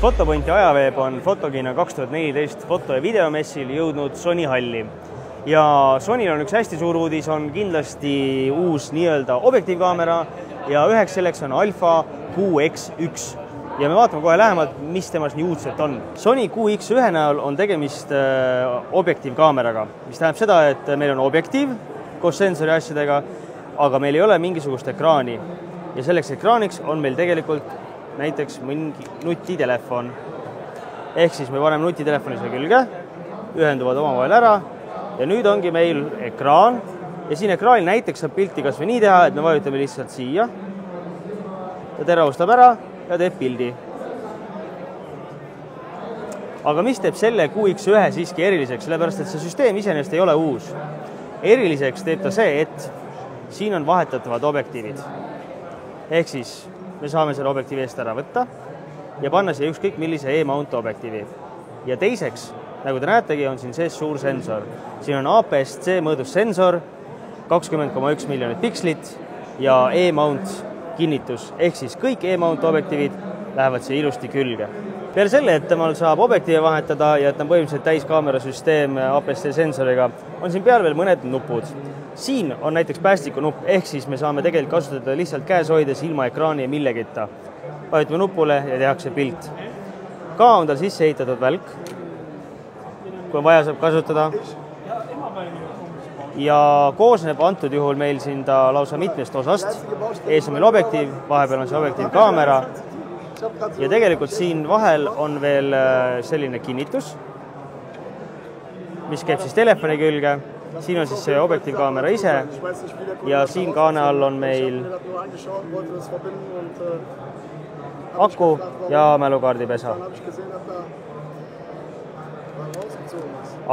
Fotopointi ajaveeb on Photogina 2014 foto- ja videomessil jõudnud Sony halli. Ja Sonyl on üks hästi suur uudis, on kindlasti uus nii-öelda objektiivkaamera ja üheks selleks on Alpha QX1. Ja me vaatame kohe lähemalt, mis temas nii uudselt on. Sony QX1 näol on tegemist objektiivkaameraga, mis tähendab seda, et meil on objektiiv koos sensori asjadega, aga meil ei ole mingisugust ekraani. Ja selleks ekraaniks on meil tegelikult näiteks mingi nutitelefon. Ehk siis me paneme nutitelefoni selle külge, ühenduvad omavahel ära ja nüüd ongi meil ekraan. Ja siin ekraanil näiteks saab pilti kas või nii teha, et me vajutame lihtsalt siia. Ta teravustab ära ja teeb pildi. Aga mis teeb selle QX1 siiski eriliseks, sellepärast et see süsteem iseenesest ei ole uus. Eriliseks teeb ta see, et siin on vahetatavad objektiivid. Ehk siis me saame selle objektiivi eest ära võtta ja panna siia ükskõik millise E-mount objektiivi. Ja teiseks, nagu te näetegi, on siin sees suur sensor. Siin on APS-C mõõdus sensor, 20,1 miljonit pikslit ja E-mount kinnitus. Ehk siis kõik E-mount objektiivid lähevad siia ilusti külge. Peale selle, et temal saab objektiive vahetada ja et on põhimõtteliselt täiskaamerasüsteem APS-C sensoriga, on siin peal veel mõned nupud. Siin on näiteks päästikunupp, ehk siis me saame tegelikult kasutada lihtsalt käes hoides ilma ekraani ja millegita. Vajutame nupule ja tehakse pilt. Ka on tal sisse ehitatud välk, kui on vaja saab kasutada. Ja koosneb antud juhul meil siin ta lausa mitmest osast. Ees on meil objektiiv, vahepeal on see objektiivkaamera. Ja tegelikult siin vahel on veel selline kinnitus, mis käib siis telefoni külge. Siin on siis see objektiivkaamera ise ja siin kaane all on meil aku ja mälukaardipesa.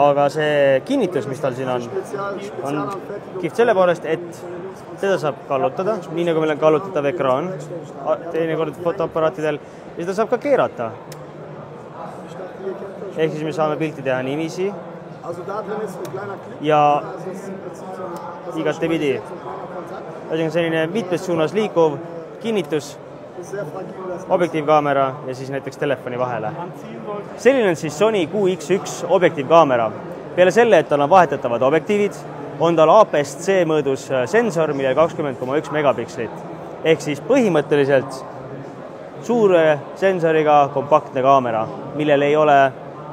Aga see kinnitus, mis tal siin on kihvt selle poolest, et seda saab kallutada, nii nagu meil on kallutatav ekraan teinekord fotoaparaatidel, ja seda saab ka keerata. Ehk siis me saame pilti teha niiviisi ja igatepidi. Selline mitmes suunas liikuv kinnitus, objektiivkaamera ja siis näiteks telefoni vahele. Selline on siis Sony QX1 objektiivkaamera. Peale selle, et tal on vahetatavad objektiivid, on tal APS-C mõõdus sensor, millel 20,1 megapikslit. Ehk siis põhimõtteliselt suure sensoriga kompaktne kaamera, millel ei ole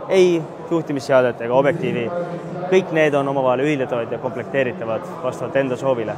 ei juhtimisseadet ega objektiivi. Kõik need on omavahel ühildatavad ja komplekteeritavad vastavalt enda soovile.